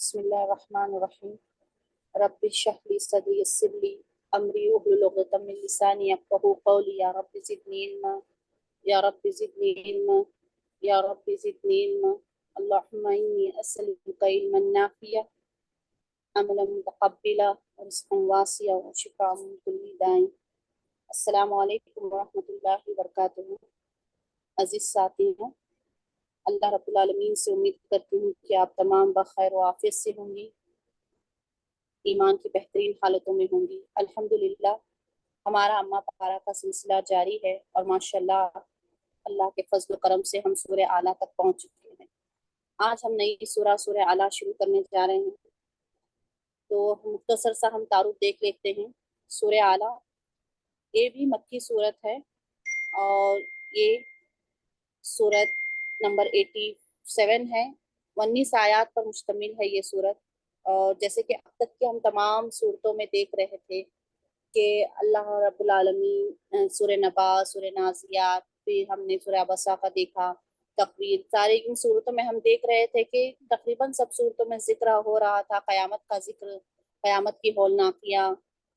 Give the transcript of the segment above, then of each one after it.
بسم اللہ الرحمن الرحیم رب اشرح لی صدری یسر لی امری واحلل عقدۃ من لسانی یفقهوا قولی یا رب زدنی علما یا رب زدنی علما یا رب زدنی علما اللهم انی اسألک علما نافعا عملا متقبلا رزقا واسعا وشفاء من کل داء۔ السلام علیکم ورحمۃ اللہ وبرکاتہ۔ عزیز ساتھیوں، اللہ رب العالمین سے امید کرتی ہوں کہ آپ تمام بخیر و عافیت سے ہوں گی، ایمان کی بہترین حالتوں میں ہوں گی۔ الحمدللہ ہمارا اماں پارا کا سلسلہ جاری ہے اور ماشاءاللہ اللہ کے فضل و کرم سے ہم سورہ اعلیٰ تک پہنچ چکے ہیں۔ آج ہم نئی سورہ اعلیٰ شروع کرنے جا رہے ہیں، تو مختصر سا ہم تعارف دیکھ لیتے ہیں۔ سورہ اعلیٰ یہ بھی مکی صورت ہے اور یہ صورت نمبر 87 ہے، 19 آیات پر مشتمل ہے یہ صورت۔ اور جیسے کہ اب تک کے ہم تمام صورتوں میں دیکھ رہے تھے کہ اللہ رب العالمین سورہ نبا، سورہ نازیات، پھر ہم نے سورہ عبسہ کا دیکھا تقریر، سارے ان صورتوں میں ہم دیکھ رہے تھے کہ تقریباً سب صورتوں میں ذکر ہو رہا تھا قیامت کا ذکر، قیامت کی ہولناکیاں،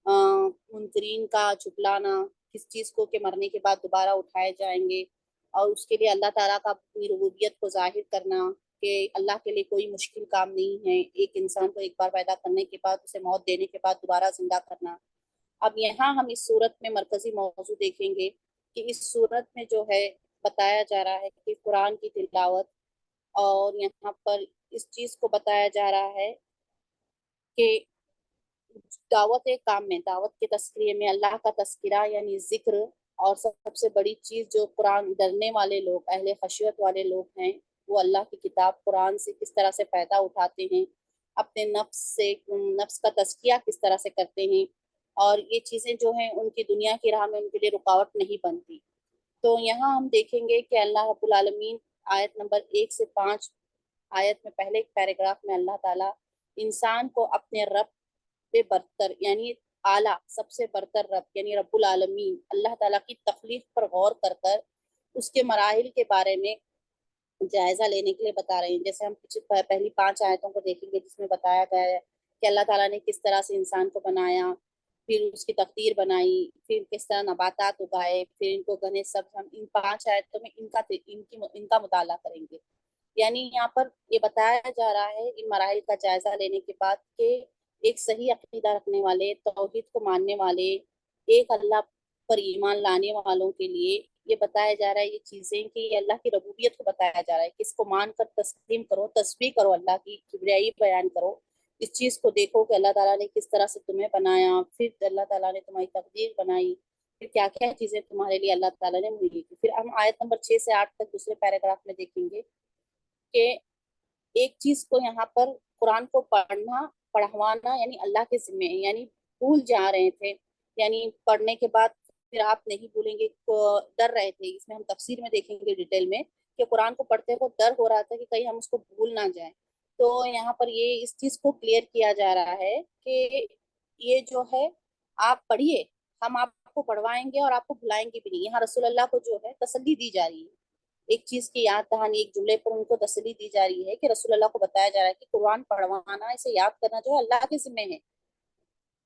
منکرین کا جھٹلانا، کس چیز کو کہ مرنے کے بعد دوبارہ اٹھائے جائیں گے، اور اس کے لیے اللہ تعالیٰ کا اپنی ربوبیت کو ظاہر کرنا کہ اللہ کے لیے کوئی مشکل کام نہیں ہے، ایک انسان کو ایک بار پیدا کرنے کے بعد اسے موت دینے کے بعد دوبارہ زندہ کرنا۔ اب یہاں ہم اس صورت میں مرکزی موضوع دیکھیں گے کہ اس صورت میں جو ہے بتایا جا رہا ہے کہ قرآن کی تلاوت، اور یہاں پر اس چیز کو بتایا جا رہا ہے کہ دعوت کام میں، دعوت کے تذکرے میں اللہ کا تذکرہ یعنی ذکر، اور سب سے بڑی چیز جو قرآن، ڈرنے والے لوگ، اہل خشیت والے لوگ ہیں، وہ اللہ کی کتاب قرآن سے کس طرح سے فائدہ اٹھاتے ہیں، اپنے نفس کا تزکیہ کس طرح سے کرتے ہیں، اور یہ چیزیں جو ہیں ان کی دنیا کی راہ میں ان کے لیے رکاوٹ نہیں بنتی۔ تو یہاں ہم دیکھیں گے کہ اللہ رب العالمین آیت نمبر 1 سے 5 آیت میں پہلے ایک پیراگراف میں اللہ تعالیٰ انسان کو اپنے رب پہ برتر یعنی اعلیٰ، سب سے برتر رب یعنی رب العالمین اللہ تعالیٰ کی تخلیق پر غور کر کر اس کے مراحل کے بارے میں جائزہ لینے کے لیے بتا رہے ہیں۔ جیسے ہم پہلی 5 آیتوں کو دیکھیں گے جس میں بتایا گیا ہے کہ اللہ تعالیٰ نے کس طرح سے انسان کو بنایا، پھر اس کی تقدیر بنائی، پھر کس طرح نباتات اگائے، پھر ان کو گنے سب۔ ہم ان 5 آیتوں میں ان کا مطالعہ کریں گے۔ یعنی یہاں پر یہ بتایا جا رہا ہے ان مراحل کا جائزہ لینے کے بعد کہ ایک صحیح عقیدہ رکھنے والے، توحید کو ماننے والے، ایک اللہ پر ایمان لانے والوں کے لیے یہ بتایا جا رہا ہے یہ چیزیں کہ یہ اللہ کی ربوبیت کو بتایا جا رہا ہے کہ اس کو مان کر تسلیم کرو، تسبیح کرو، اللہ کی کبریائی بیان کرو، اس چیز کو دیکھو کہ اللہ تعالیٰ نے کس طرح سے تمہیں بنایا، پھر اللہ تعالیٰ نے تمہاری تقدیر بنائی، پھر کیا کیا چیزیں تمہارے لیے اللہ تعالیٰ نے ملی کی۔ پھر ہم آیت نمبر 6 سے 8 تک دوسرے پیراگراف میں دیکھیں گے کہ ایک چیز کو یہاں پر قرآن کو پڑھوانا یعنی اللہ کے ذمہ ہے، یعنی بھول جا رہے تھے، یعنی پڑھنے کے بعد پھر آپ نہیں بھولیں گے، ڈر رہے تھے۔ اس میں ہم تفسیر میں دیکھیں گے ڈیٹیل میں کہ قرآن کو پڑھتے ہوئے ڈر ہو رہا تھا کہ کہیں ہم اس کو بھول نہ جائیں۔ تو یہاں پر یہ اس چیز کو کلیئر کیا جا رہا ہے کہ یہ جو ہے آپ پڑھیے، ہم آپ کو پڑھوائیں گے اور آپ کو بھلائیں گے بھی نہیں۔ یہاں رسول اللہ کو جو ہے تسلی دی جا رہی ہے، ایک چیز کی یاد دہانی، ایک جملے پر ان کو تسلی دی جا رہی ہے کہ رسول اللہ کو بتایا جا رہا ہے کہ قرآن پڑھوانا، اسے یاد کرنا جو ہے اللہ کے ذمہ ہے۔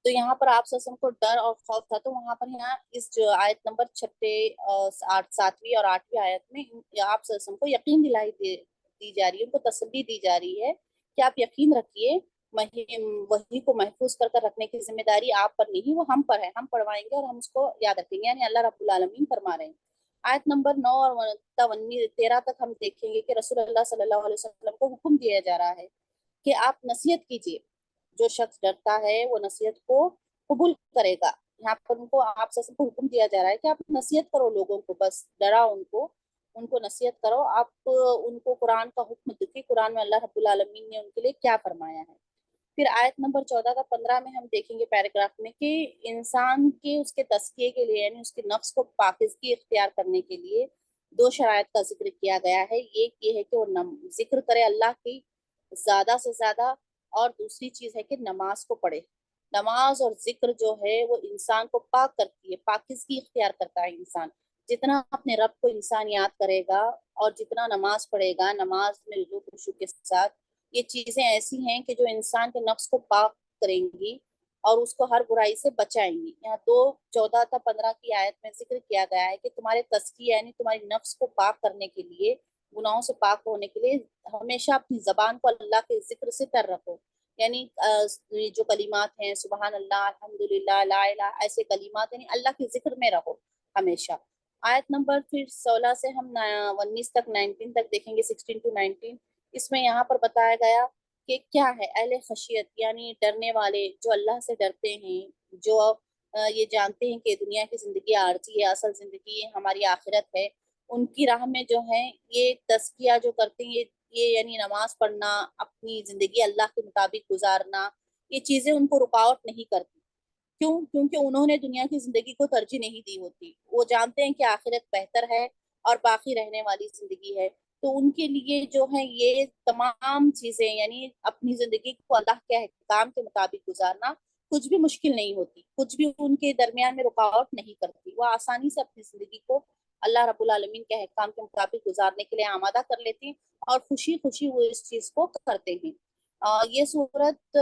تو یہاں پر آپ وسلم کو ڈر اور خوف تھا، تو وہاں پر یہاں اس جو آیت نمبر 7ویں اور 8ویں آیت میں آپ وسلم کو یقین دلائی دی جا رہی ہے، ان کو تسلی دی جا رہی ہے کہ آپ یقین رکھیے، وحی کو محفوظ کر کر رکھنے کی ذمہ داری آپ پر نہیں، وہ ہم پر ہے، ہم پڑھوائیں گے اور ہم اس کو یاد رکھیں گے، یعنی اللہ رب العالمین فرما رہے ہیں۔ آیت نمبر 9 اور 13 تک ہم دیکھیں گے کہ رسول اللہ صلی اللہ علیہ وسلم کو حکم دیا جا رہا ہے کہ آپ نصیحت کیجیے، جو شخص ڈرتا ہے وہ نصیحت کو قبول کرے گا۔ یہاں پر ان کو آپ سے حکم دیا جا رہا ہے کہ آپ نصیحت کرو لوگوں کو، بس ڈراؤ ان کو نصیحت کرو، آپ ان کو قرآن کا حکم دو کہ قرآن میں اللہ رب العالمین نے ان کے لیے کیا فرمایا ہے۔ پھر آیت نمبر 14 کا 15 میں ہم دیکھیں گے پیراگراف میں کہ انسان کے اس کے تزکیے کے لیے یعنی اس کے نفس کو پاکیزگی اختیار کرنے کے لیے 2 شرائط کا ذکر کیا گیا ہے۔ ایک یہ ہے کہ وہ ذکر کرے اللہ کی زیادہ سے زیادہ، اور دوسری چیز ہے کہ نماز کو پڑھے۔ نماز اور ذکر جو ہے وہ انسان کو پاک کرتی ہے، پاکیزگی اختیار کرتا ہے انسان۔ جتنا اپنے رب کو انسان یاد کرے گا اور جتنا نماز پڑھے گا، نماز میں رکوع خشوع کے ساتھ، یہ چیزیں ایسی ہیں کہ جو انسان کے نفس کو پاک کریں گی اور اس کو ہر برائی سے بچائیں گی۔ یہاں 2:14 تا 15 کی آیت میں ذکر کیا گیا ہے کہ تمہارے تزکیہ یعنی تمہاری نفس کو پاک کرنے کے لیے، گناہوں سے پاک ہونے کے لیے ہمیشہ اپنی زبان کو اللہ کے ذکر سے تر رکھو، یعنی جو کلمات ہیں سبحان اللہ، الحمدللہ، لا الہ، ایسے کلمات یعنی اللہ کے ذکر میں رہو ہمیشہ۔ آیت نمبر پھر 16 سے ہم 19 تک 19 تک دیکھیں گے، 16 to 19۔ اس میں یہاں پر بتایا گیا کہ کیا ہے اہل خشیت، یعنی ڈرنے والے، جو اللہ سے ڈرتے ہیں، جو یہ جانتے ہیں کہ دنیا کی زندگی عارضی ہے، اصل زندگی ہماری آخرت ہے، ان کی راہ میں جو ہے یہ تزکیہ جو کرتے ہیں، یہ یعنی نماز پڑھنا، اپنی زندگی اللہ کے مطابق گزارنا، یہ چیزیں ان کو رکاوٹ نہیں کرتی۔ کیوں؟ کیونکہ انہوں نے دنیا کی زندگی کو ترجیح نہیں دی ہوتی، وہ جانتے ہیں کہ آخرت بہتر ہے اور باقی رہنے والی زندگی ہے، تو ان کے لیے جو ہے یہ تمام چیزیں یعنی اپنی زندگی کو اللہ کے احکام کے مطابق گزارنا کچھ بھی مشکل نہیں ہوتی، کچھ بھی ان کے درمیان میں رکاوٹ نہیں کرتی، وہ آسانی سے اپنی زندگی کو اللہ رب العالمین کے احکام کے مطابق گزارنے کے لیے آمادہ کر لیتے ہیں اور خوشی خوشی وہ اس چیز کو کرتے ہیں۔ یہ صورت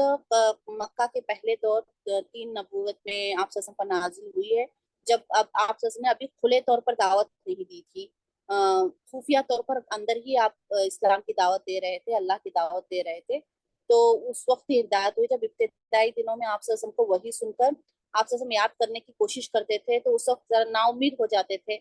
مکہ کے پہلے دور 3 نبوت میں آپ صلی اللہ علیہ وسلم پر نازل ہوئی ہے، جب اب آپ صلی اللہ علیہ وسلم نے ابھی کھلے طور پر دعوت نہیں دی تھی، خفیہ طور پر اندر ہی آپ اسلام کی دعوت دے رہے تھے، اللہ کی دعوت دے رہے تھے۔ تو اس وقت یہ ہدایت ہوئی جب ابتدائی دنوں میں آپ صلی اللہ علیہ وسلم کو وحی سن کر آپ صلی اللہ علیہ وسلم یاد کرنے کی کوشش کرتے تھے، تو اس وقت ذرا نا امید ہو جاتے تھے،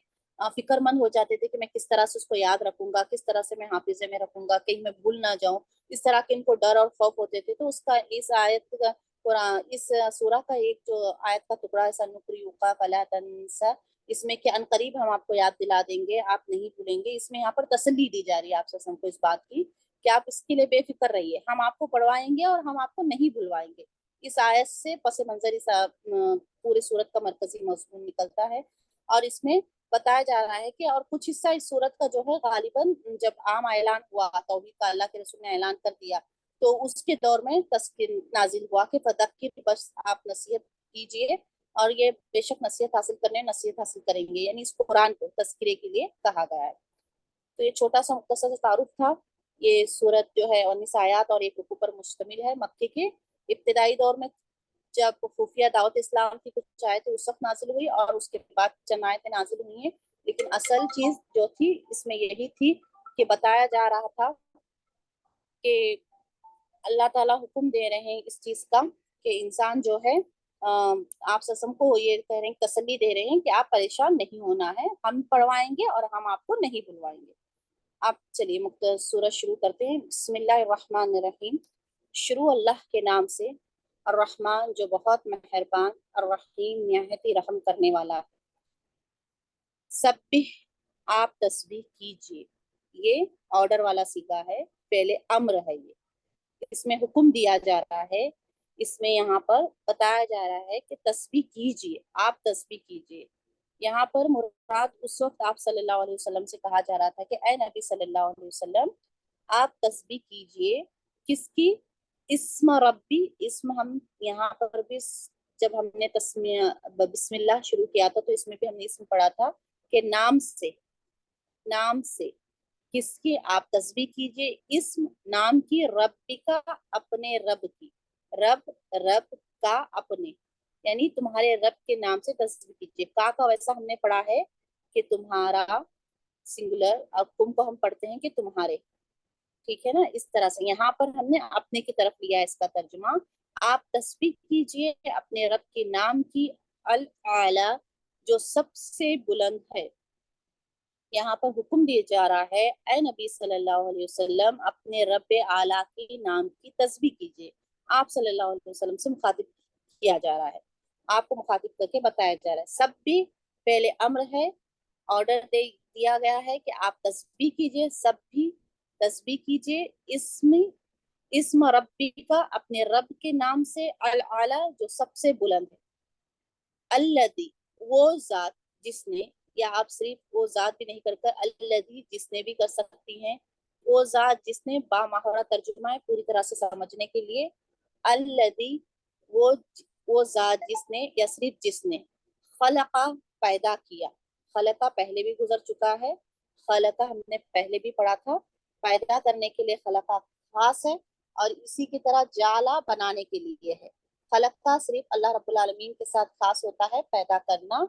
فکر مند ہو جاتے تھے کہ میں کس طرح سے اس کو یاد رکھوں گا، کس طرح سے میں حافظے میں رکھوں گا، کہیں میں بھول نہ جاؤں، اس طرح کے ان کو ڈر اور خوف ہوتے تھے۔ تو اس کا اس آیت کا قرآن، اس سورہ کا ایک جو آیت کا ٹکڑا ہے سنقرئک فلا تنسى، اس میں کہ ان قریب ہم آپ کو یاد دلا دیں گے، آپ نہیں بھولیں گے، اس میں یہاں پر تسلی دی جا رہی ہے آپ صلی اللہ علیہ وسلم کو اس بات کی کہ آپ اس کے لیے بے فکر رہیے، ہم آپ کو پڑھوائیں گے اور ہم آپ کو نہیں بھلوائیں گے۔ اس آیت سے پس منظر اس پورے صورت کا مرکزی مضمون نکلتا ہے، اور اس میں بتایا جا رہا ہے کہ اور کچھ حصہ اس صورت کا جو ہے غالباً جب عام اعلان ہوا توحید کا، اللہ کے رسول نے اعلان کر دیا، تو اس کے دور میں تذکر نازل ہوا کہ فذکر، بس آپ نصیحت کیجئے، اور یہ بے شک نصیحت حاصل کرنے نصیحت حاصل کریں گے، یعنی اس قرآن کو تذکرے کے لیے کہا گیا ہے۔ تو یہ چھوٹا سا مختصر تعارف تھا۔ یہ صورت جو ہے 19 آیات اور ایک رکوع پر مشتمل ہے۔ مکے کے ابتدائی دور میں جب خفیہ دعوت اسلام کی کچھ آیتیں اس وقت نازل ہوئی اور اس کے بعد چند آیتیں نازل ہوئی ہیں، لیکن اصل چیز جو تھی اس میں یہی تھی کہ بتایا جا رہا تھا کہ اللہ تعالیٰ حکم دے رہے ہیں اس چیز کا کہ انسان جو ہے آپ سسم کو یہ کہہ رہے ہیں، تسلی دے رہے ہیں کہ آپ پریشان نہیں ہونا ہے، ہم پڑھوائیں گے اور ہم آپ کو نہیں بلوائیں گے۔ آپ چلیے مختصر سورج شروع کرتے ہیں۔ بسم اللہ الرحمن الرحیم، شروع اللہ کے نام سے، الرحمن جو بہت مہربان، الرحیم نہایت ہی رحم کرنے والا۔ سبح آپ تسبیح کیجیے، یہ آرڈر والا صیغہ ہے، پہلے امر ہے، یہ اس میں حکم دیا جا رہا ہے، اس میں یہاں پر بتایا جا رہا ہے کہ تسبیح کیجیے، آپ تسبیح کیجیے۔ یہاں پر مراد اس وقت آپ صلی اللہ علیہ وسلم سے کہا جا رہا تھا کہ اے نبی صلی اللہ علیہ وسلم آپ تسبیح کیجیے، کس کی؟ اسم ربی، اسم ہم یہاں پر بھی جب ہم نے بسم اللہ شروع کیا تھا تو اس میں بھی ہم نے اسم پڑھا تھا کہ نام سے، نام سے کس کی آپ تسبیح کیجئے؟ اسم نام کی، رب کا اپنے رب کی، رب رب کا اپنے، یعنی تمہارے رب کے نام سے تسبیح کیجئے۔ کا ویسا ہم نے پڑھا ہے کہ تمہارا سنگولر، اور تم کو ہم پڑھتے ہیں کہ تمہارے، ٹھیک ہے نا، اس طرح سے یہاں پر ہم نے اپنے کی طرف لیا اس کا ترجمہ۔ آپ تسبیح کیجئے اپنے رب کے نام کی، الاعلی جو سب سے بلند ہے۔ یہاں پر حکم دیا جا رہا ہے اے نبی صلی اللہ علیہ وسلم اپنے رب اعلیٰ کے نام کی تسبیح کیجیے۔ آپ صلی اللہ علیہ وسلم سے مخاطب کیا جا رہا ہے، آپ کو مخاطب کر کے بتایا جا رہا ہے۔ سب بھی پہلے امر ہے، آرڈر دیا گیا ہے کہ آپ تسبیح کیجیے، سب بھی تسبیح کیجیے، اسم ربی کا اپنے رب کے نام سے، الاعلیٰ جو سب سے بلند ہے، الذی وہ ذات جس نے، یا آپ صرف وہ ذات بھی نہیں کر کر الذی جس نے بھی کر سکتی ہیں، وہ ذات جس نے، با ماہرہ ترجمہ ہے پوری طرح سے سمجھنے کے لیے، الذی وہ ذات جس نے، یا صرف جس نے، خلقہ پیدا کیا، خلقہ پہلے بھی گزر چکا ہے، خلقہ ہم نے پہلے بھی پڑھا تھا، پیدا کرنے کے لیے خلقہ خاص ہے، اور اسی کی طرح جالا بنانے کے لیے ہے. خلق کا صرف اللہ رب العالمین کے ساتھ خاص ہوتا ہے پیدا کرنا.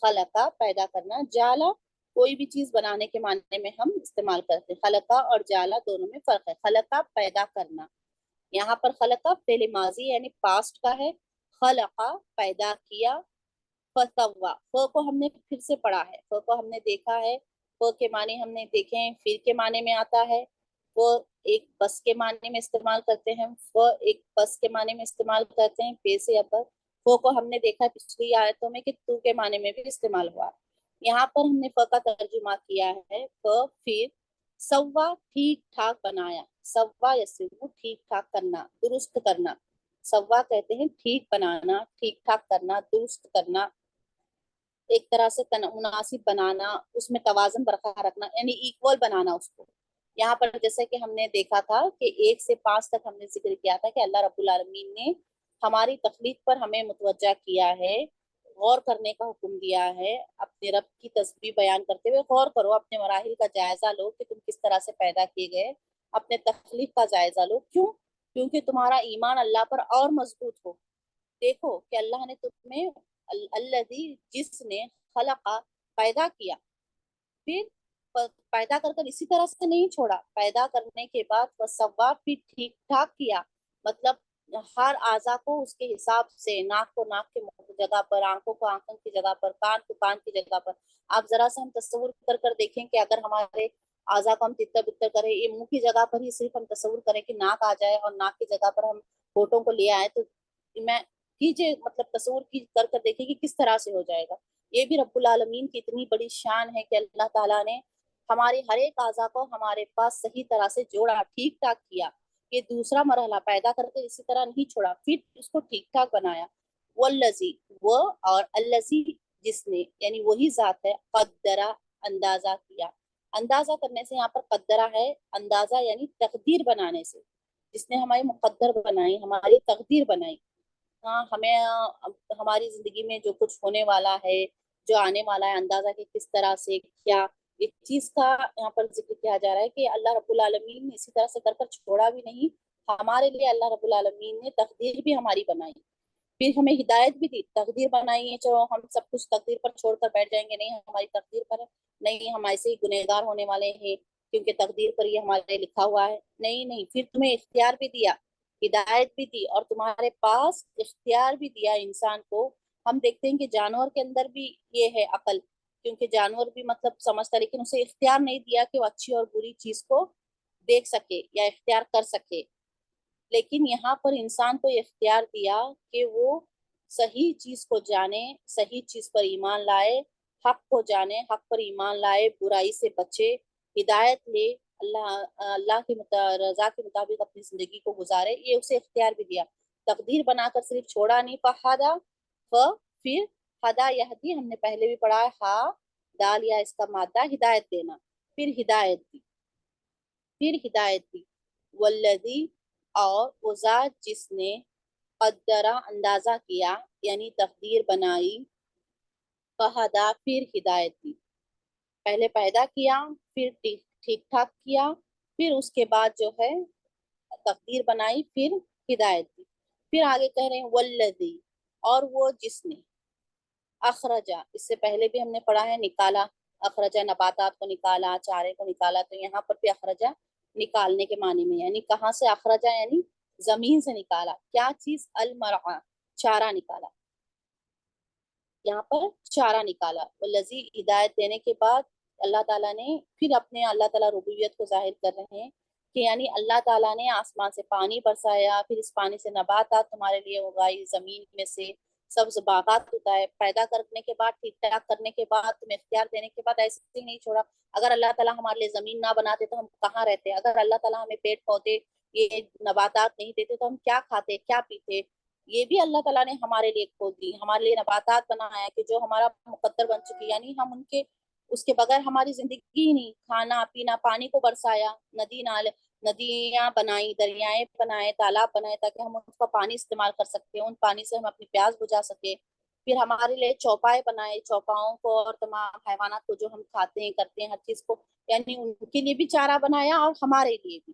خلقہ پیدا کرنا. جالا کوئی بھی چیز بنانے کے معنی میں ہم استعمال کرتے ہیں. خلقہ اور جالا دونوں میں فرق ہے. خلقہ پیدا کرنا. یہاں پر خلقہ فعل ماضی یعنی پاسٹ کا ہے. خلقہ پیدا کیا. فسوا ف کو ہم نے پھر سے پڑھا ہے. ف کو ہم نے دیکھا ہے. ف کے معنی ہم نے دیکھے ہیں. پھر کے معنی میں آتا ہے. وہ ایک بس کے معنی میں استعمال کرتے ہیں. ف ایک بس کے معنی میں استعمال کرتے ہیں. پے سے اب ف کو ہم نے دیکھا پچھلی آیتوں میں کہ تو کے معنی میں بھی استعمال ہوا. یہاں پر ہم نے ف کا ترجمہ کیا ہے. ف پھر سوا ٹھیک ٹھاک بنایا. سوا یسوع ٹھیک ٹھاک کرنا درست کرنا. سوا کہتے ہیں ٹھیک بنانا ٹھیک ٹھاک کرنا درست کرنا ایک طرح سے مناسب بنانا اس میں توازن برقرار رکھنا یعنی ایکول بنانا اس کو. یہاں پر جیسے کہ ہم نے دیکھا تھا کہ 1 سے 5 تک ہم نے ذکر کیا تھا کہ اللہ رب العالمین نے ہماری تخلیق پر ہمیں متوجہ کیا ہے غور کرنے کا حکم دیا ہے. اپنے رب کی تسبیح بیان کرتے ہوئے غور کرو اپنے مراحل کا جائزہ لو کہ تم کس طرح سے پیدا کیے گئے. اپنے تخلیق کا جائزہ لو. کیوں؟ کیونکہ تمہارا ایمان اللہ پر اور مضبوط ہو. دیکھو کہ اللہ نے تمہیں الذی جس نے خلقہ پیدا کیا پھر پیدا کر کر اسی طرح سے نہیں چھوڑا. پیدا کرنے کے بعد وسوا پھر ٹھیک ٹھاک کیا. مطلب ہر اعضا کو اس کے حساب سے ناک کو ناک کے جگہ پر آنکھوں کو آنکھوں کی جگہ پر کان کو کان کی جگہ پر. آپ ذرا سا ہم تصور کر کر دیکھیں کہ اگر ہمارے اعضا کو ہم تتر بتر کریں یہ منہ کی جگہ پر ہی صرف ہم تصور کریں کہ ناک آ جائے اور ناک کی جگہ پر ہم ہونٹوں کو لے آئے تو میں کیجیے مطلب تصور کر کر دیکھیں کہ کس طرح سے ہو جائے گا. یہ بھی رب العالمین کی اتنی بڑی شان ہے کہ اللہ تعالیٰ نے ہمارے ہر ایک اعضا کو ہمارے پاس صحیح طرح سے جوڑا ٹھیک ٹھاک کیا. یہ دوسرا مرحلہ پیدا کر کے اسی طرح نہیں چھوڑا پھر اس کو ٹھیک ٹھاک بنایا. والذی وہ اور الذی جس نے یعنی وہی ذات ہے قدرہ اندازہ کیا. اندازہ کرنے سے یہاں پر قدرہ ہے اندازہ یعنی تقدیر بنانے سے. جس نے ہماری مقدر بنائی ہماری تقدیر بنائی. ہاں ہمیں ہماری زندگی میں جو کچھ ہونے والا ہے جو آنے والا ہے اندازہ کہ کس طرح سے کیا ایک چیز کا یہاں پر ذکر کیا جا رہا ہے کہ اللہ رب العالمین نے اسی طرح سے کر کر چھوڑا بھی نہیں. ہمارے لیے اللہ رب العالمین نے تقدیر بھی ہماری بنائی. پھر ہمیں ہدایت بھی دی. تقدیر بنائی ہے چلو ہم سب کچھ تقدیر پر چھوڑ کر بیٹھ جائیں گے نہیں ہماری تقدیر پر ہے. نہیں ہم ایسے ہی گنہگار ہونے والے ہیں کیونکہ تقدیر پر یہ ہمارے لکھا ہوا ہے. نہیں پھر تمہیں اختیار بھی دیا ہدایت بھی دی اور تمہارے پاس اختیار بھی دیا انسان کو. ہم دیکھتے ہیں کہ جانور کے اندر بھی یہ ہے عقل کیونکہ جانور بھی مطلب سمجھتا لیکن اسے اختیار نہیں دیا کہ وہ اچھی اور بری چیز کو دیکھ سکے یا اختیار کر سکے. لیکن یہاں پر انسان کو اختیار دیا کہ وہ صحیح چیز کو جانے صحیح چیز پر ایمان لائے حق کو جانے حق پر ایمان لائے برائی سے بچے ہدایت لے اللہ کی رضا کے مطابق اپنی زندگی کو گزارے. یہ اسے اختیار بھی دیا. تقدیر بنا کر صرف چھوڑا نہیں. فہدا پھر ہدا یہدی ہم نے پہلے بھی پڑھا ہے ہا دال یا اس کا مادہ ہدایت دینا. پھر ہدایت دی. والذی اور وہ ذات جس نے قدرہ اندازہ کیا یعنی تقدیر بنائی فہدا پھر ہدایت دی. پہلے پیدا کیا پھر ٹھیک ٹھاک کیا پھر اس کے بعد جو ہے تقدیر بنائی پھر ہدایت دی. پھر آگے کہہ رہے ہیں والذی اور وہ جس نے اخرجا اس سے پہلے بھی ہم نے پڑھا ہے نکالا. اخرجا نباتات کو نکالا چارے کو نکالا. تو یہاں پر بھی اخرجا نکالنے کے معنی میں یعنی کہاں سے اخرجا یعنی زمین سے نکالا. کیا چیز؟ المرعا چارہ نکالا. یہاں پر چارہ نکالا. والذی ہدایت دینے کے بعد اللہ تعالیٰ نے پھر اپنے اللہ تعالیٰ ربوبیت کو ظاہر کر رہے ہیں کہ یعنی اللہ تعالیٰ نے آسمان سے پانی برسایا پھر اس پانی سے نباتات تمہارے لیے اگائی زمین میں سے سبز باغات اگائے. پیدا کرنے کے بعد ٹھیک ٹھاک کرنے کے بعد تمہیں اختیار دینے کے بعد ایسے ہی نہیں چھوڑا. اگر اللہ تعالیٰ ہمارے لیے زمین نہ بناتے تو ہم کہاں رہتے. اگر اللہ تعالیٰ ہمیں پیڑ پودے یہ نباتات نہیں دیتے تو ہم کیا کھاتے کیا پیتے. یہ بھی اللہ تعالیٰ نے ہمارے لیے کھول دی. ہمارے لیے نباتات بنایا کہ جو ہمارا مقدر بن چکی یعنی ہم ان کے اس کے بغیر ہماری زندگی ہی نہیں. کھانا پینا پانی کو برسایا ندیاں بنائی دریائیں بنائے تالاب بنائے تاکہ ہم اس کا پانی استعمال کر سکتے ہیں. ان پانی سے ہم اپنی پیاس بجھا سکے. پھر ہمارے لیے چوپائے بنائے چوپاؤں کو اور تمام حیوانات کو جو ہم کھاتے ہیں کرتے ہیں ہر چیز کو یعنی ان کے لیے بھی چارہ بنایا اور ہمارے لیے بھی.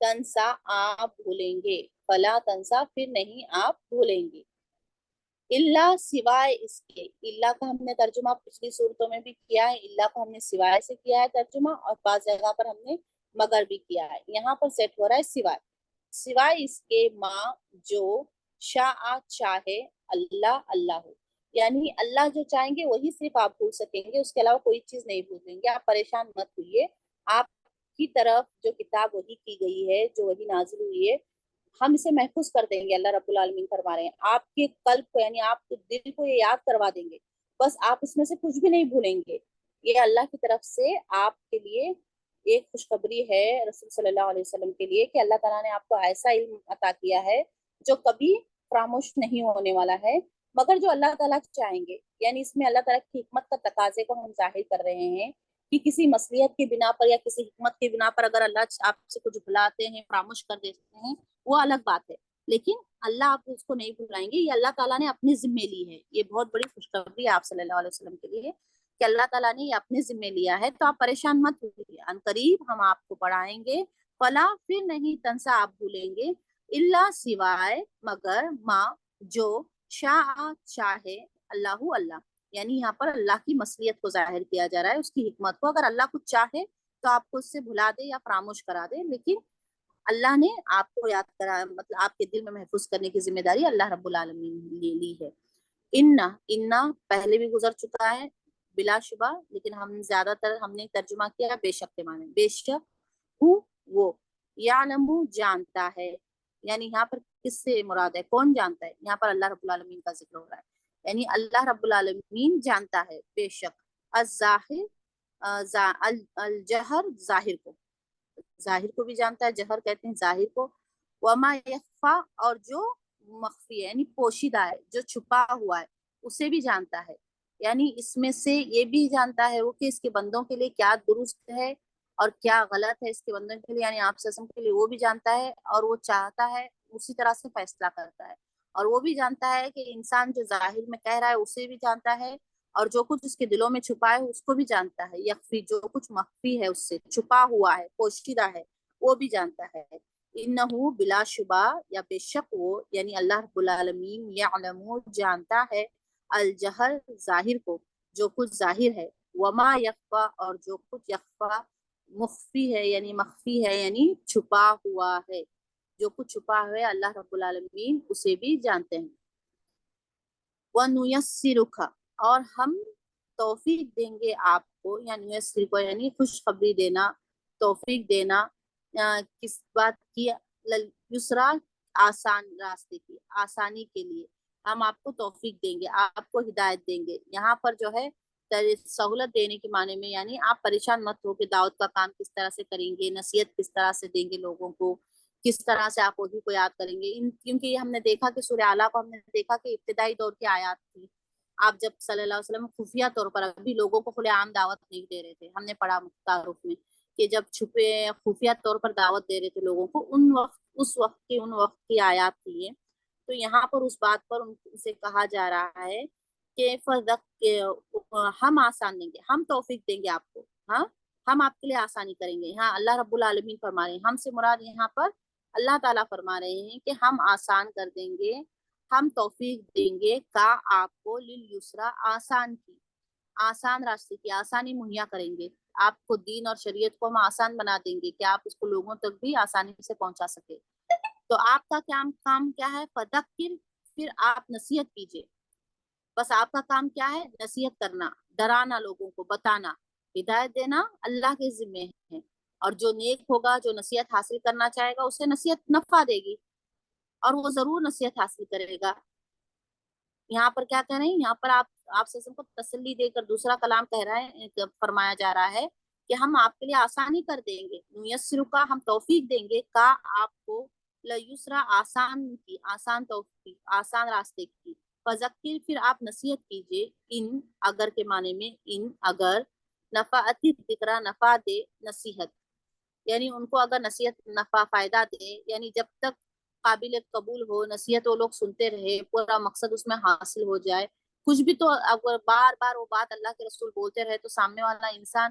تنسا آپ بھولیں گے، فلا تنسا پھر نہیں آپ بھولیں گے، اللہ سوائے اس کے، اللہ کا ہم نے ترجمہ پچھلی صورتوں میں بھی کیا ہے، اللہ کو ہم نے سوائے سے کیا ہے ترجمہ، اور بعض جگہ پر ہم نے مگر بھی کیا ہے، یہاں پر سیٹ ہو رہا ہے سوائے، سوائے اس کے ماں جو شاء چاہے اللہ اللہ ہو، یعنی اللہ جو چاہیں گے وہی صرف آپ بھول سکیں گے، اس کے علاوہ کوئی چیز نہیں بھولیں گے، آپ پریشان مت ہوئیے، آپ کی طرف جو کتاب وحی کی گئی ہے، جو وحی نازل ہوئی ہے، ہم اسے محفوظ کر دیں گے، اللہ رب العالمین فرما رہے ہیں، آپ کے قلب کو یعنی آپ کے دل کو یہ یاد کروا دیں گے، بس آپ اس میں سے کچھ بھی نہیں بھولیں گے، یہ اللہ کی طرف سے آپ کے لیے ایک خوشخبری ہے رسول صلی اللہ علیہ وسلم کے لیے، کہ اللہ تعالیٰ نے آپ کو ایسا علم عطا کیا ہے جو کبھی فراموش نہیں ہونے والا ہے، مگر جو اللہ تعالیٰ چاہیں گے، یعنی اس میں اللہ تعالیٰ کی حکمت کا تقاضے کو ہم ظاہر کر رہے ہیں، کہ کسی مصلحت کی بنا پر یا کسی حکمت کی بنا پر اگر اللہ آپ سے کچھ بھلاتے ہیں، فراموش کر دیتے ہیں، وہ الگ بات ہے، لیکن اللہ آپ اس کو نہیں بھلائیں گے، یہ اللہ تعالیٰ نے اپنی ذمہ لی ہے، یہ بہت بڑی خوشخبری ہے آپ صلی اللہ علیہ وسلم کے لیے، کہ اللہ تعالیٰ نے یہ اپنے ذمہ لیا ہے، تو آپ پریشان مت ہوئیے، ان قریب ہم آپ کو پڑھائیں گے، فلا پھر نہیں تنسا آپ بھولیں گے، اللہ سوائے مگر ماں جو شاء چاہے اللہ اللہ، یعنی یہاں پر اللہ کی مصلحت کو ظاہر کیا جا رہا ہے، اس کی حکمت کو، اگر اللہ کچھ چاہے تو آپ کو اس سے بھلا دے یا فراموش کرا دے، لیکن اللہ نے آپ کو یاد کرا، مطلب آپ کے دل میں محفوظ کرنے کی ذمہ داری اللہ رب العالمین نے لی ہے۔ انا پہلے بھی گزر چکا ہے بلا شبہ، لیکن ہم زیادہ تر ہم نے ترجمہ کیا بے شک کے معنی، بے شک ہوں وہ، یعلم جانتا ہے، یعنی یہاں پر کس سے مراد ہے، کون جانتا ہے، یہاں پر اللہ رب العالمین کا ذکر ہو رہا ہے، یعنی اللہ رب العالمین جانتا ہے، بے شک، الظاہر الجہر ظاہر کو، ظاہر کو بھی جانتا ہے، جہر کہتے ہیں ظاہر کو، وما یخفا اور جو مخفی ہے یعنی پوشیدہ ہے، جو چھپا ہوا ہے اسے بھی جانتا ہے، یعنی اس میں سے یہ بھی جانتا ہے وہ کہ اس کے بندوں کے لیے کیا درست ہے اور کیا غلط ہے، اس کے بندوں کے لیے یعنی آپ سسم کے لیے وہ بھی جانتا ہے، اور وہ چاہتا ہے اسی طرح سے فیصلہ کرتا ہے، اور وہ بھی جانتا ہے کہ انسان جو ظاہر میں کہہ رہا ہے اسے بھی جانتا ہے، اور جو کچھ اس کے دلوں میں چھپا ہے اس کو بھی جانتا ہے، یخفی جو کچھ مخفی ہے اس سے چھپا ہوا ہے پوشیدہ ہے وہ بھی جانتا ہے، انہو بلا شبہ یا بے شک وہ یعنی اللہ رب العالمین یعلم جانتا ہے، الجہر ظاہر کو جو کچھ ظاہر ہے، وما یخفا اور جو کچھ یخفا مخفی ہے یعنی مخفی ہے یعنی چھپا ہوا ہے، جو کچھ چھپا ہوا ہے اللہ رب العالمین اسے بھی جانتے ہیں، وَنُيَسِّرُكَ اور ہم توفیق دیں گے آپ کو، یعنی یسر کو یعنی خوشخبری دینا، توفیق دینا، کس بات کی، یسرا آسان راستے کی، آسانی کے لیے ہم آپ کو توفیق دیں گے، آپ کو ہدایت دیں گے، یہاں پر جو ہے سہولت دینے کے معنی میں، یعنی آپ پریشان مت ہو کہ دعوت کا کام کس طرح سے کریں گے، نصیحت کس طرح سے دیں گے لوگوں کو، کس طرح سے آپ وہی کو یاد کریں گے، کیونکہ یہ ہم نے دیکھا کہ سورہ اعلیٰ کو ہم نے دیکھا کہ ابتدائی دور کی آیات تھی، آپ جب صلی اللہ علیہ وسلم خفیہ طور پر ابھی لوگوں کو کھلے عام دعوت نہیں دے رہے تھے، ہم نے پڑھا تعارف میں کہ جب چھپے خفیہ طور پر دعوت دے رہے تھے لوگوں کو، اس وقت کی آیات تھی یہ، تو یہاں پر اس بات پر ان سے کہا جا رہا ہے کہ ہم آسان دیں گے، ہم توفیق دیں گے آپ کو، ہاں ہم آپ کے لیے آسانی کریں گے، ہاں اللہ رب العالمین فرما رہے ہیں، ہم سے مراد یہاں پر اللہ تعالیٰ فرما رہے ہیں کہ ہم آسان کر دیں گے، ہم توفیق دیں گے کا آپ کو للیسرا آسان کی، آسان راستے کی آسانی مہیا کریں گے، آپ کو دین اور شریعت کو ہم آسان بنا دیں گے کہ آپ اس کو لوگوں تک بھی آسانی سے پہنچا سکے، تو آپ کا کام کیا ہے، فذکر پھر آپ نصیحت کیجئے، بس آپ کا کام کیا ہے، نصیحت کرنا، ڈرانا لوگوں کو، بتانا، ہدایت دینا اللہ کے ذمہ ہے، اور جو نیک ہوگا جو نصیحت حاصل کرنا چاہے گا اسے نصیحت نفع دے گی اور وہ ضرور نصیحت حاصل کرے گا، یہاں پر کیا کہہ رہے ہیں، یہاں پر آپ سے کو تسلی دے کر دوسرا کلام کہہ رہا ہے، فرمایا جا رہا ہے کہ ہم آپ کے لیے آسانی کر دیں گے، نیسر کا ہم توفیق دیں گے کا آپ کو لیسرا آسان کی، آسان توفیق، آسان راستے کی، فذکر پھر آپ نصیحت کیجئے، ان اگر کے معنی میں ان اگر نفعتی ذکرہ نفع دے نصیحت، یعنی ان کو اگر نصیحت نفع فائدہ دے، یعنی جب تک قابل قبول ہو نصیحت وہ لوگ سنتے رہے، پورا مقصد اس میں حاصل ہو جائے، کچھ بھی تو اگر بار بار وہ بات اللہ کے رسول بولتے رہے تو سامنے والا انسان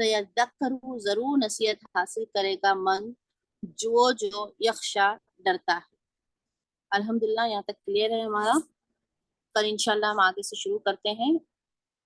سیذکر ضرور نصیحت حاصل کرے گا من جو یخشا ڈرتا ہے۔ الحمدللہ یہاں تک کلیئر ہے ہمارا۔ کل انشاءاللہ ہم آگے سے شروع کرتے ہیں